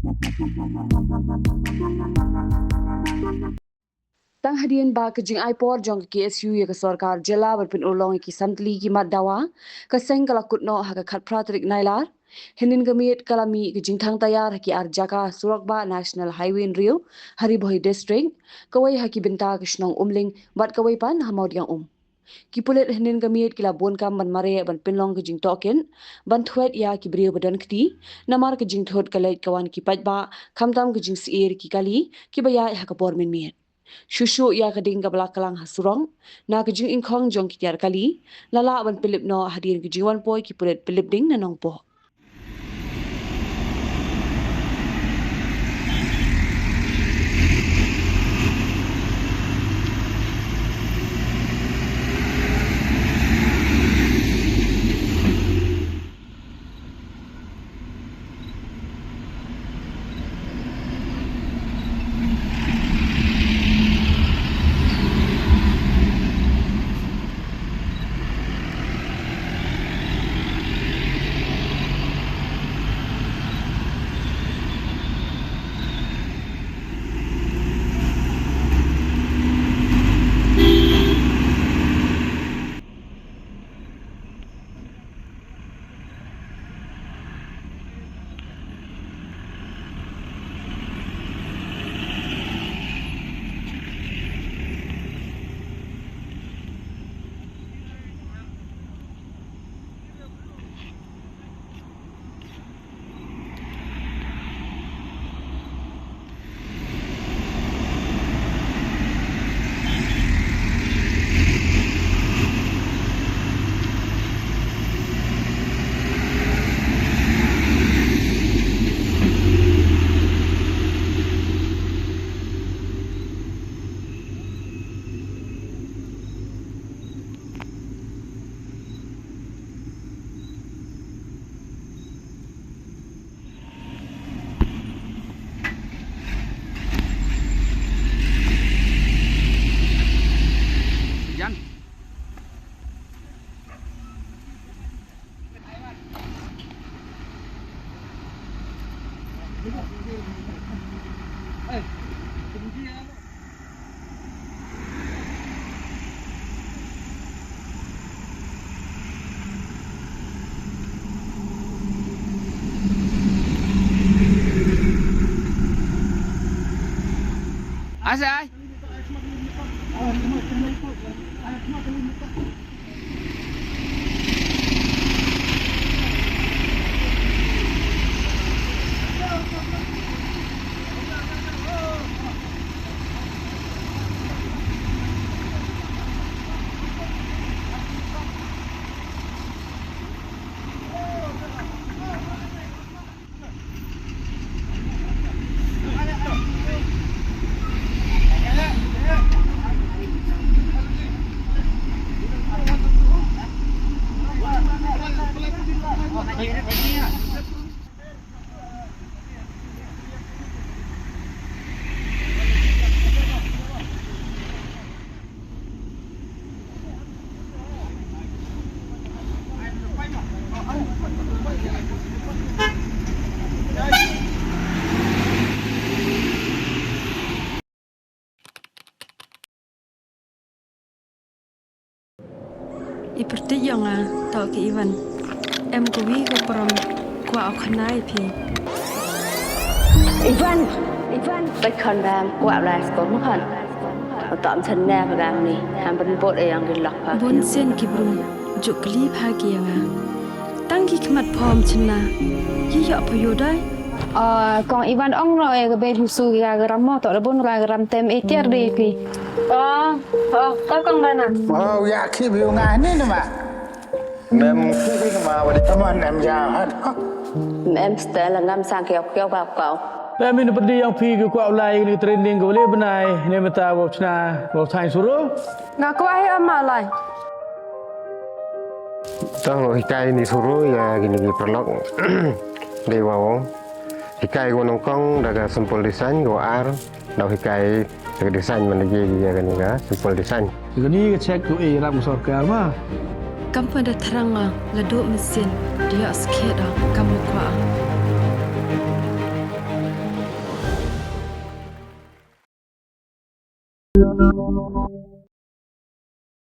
Tang hadian ba kejing aipor jong ke KSU ya ke sarkar jela berpin ulong ki samtli ki mat dawa ka seng kala kutno ha ka khat pratrik nailar hinin gamiet kalami kejing thang tayar ki arjaka surakba national highway rio haribohi district kawai ha ki binta kishnong umling bat kawai pan hamaud yang ki pulet hinin gamiet kila bon kam ban mare ban pinlong kejing token ban thuet ya ki brio badan kti namar kejing thot kalait kawan ki pajba khamtam kejing siir ki kali ki baya ha ka por min miet Shushu ya kading ka belakalang hasurong na kejing ingkong jong kitiar kali lala ban pilip no hadir kejing wan poi ki pulet pilip ding nanong po. Asai. Iperti yang tau ke Iwan. Em kuwi ke perom kwa oknai pi. Ivanไปคอนแรมกว่าลายสกอมคันตอมฉันแน่พะกามนี่ทำเป็นโปดเองกินหลักพา Bon sen ki brum juk kli pha ki yang. Tang ki khmat phom chna. Yi ya pyo dai. กองอีวันอ่องเราเองก็เป็นผู้สูงยากระมอต่อระบนรายกระมเต็มเอเทียร์ดีพี่ก็กองกันน่ะ อยากคิดวิวงานนี่นะมาแม่คิดมาวันนี้ประมาณแหนมยาวฮะ แม่สเตลและงามสร้างเกี่ยวกับเก่า Kami ni pergi yang pergi ke kuat ulai ni training ke boleh benai ni mata bau cina bau sains suruh. Ngaku ai amalai. Tang hikai ni suruh ya gini perlok dewa wong. Hikai go nongkong daga sampel desain go ar dah hikai daga desain mana je ya kan ga sampel desain. Jadi ni cek tu ram sarkar mah. Kampung dah terang leduk mesin dia sikit dah kamu kuat.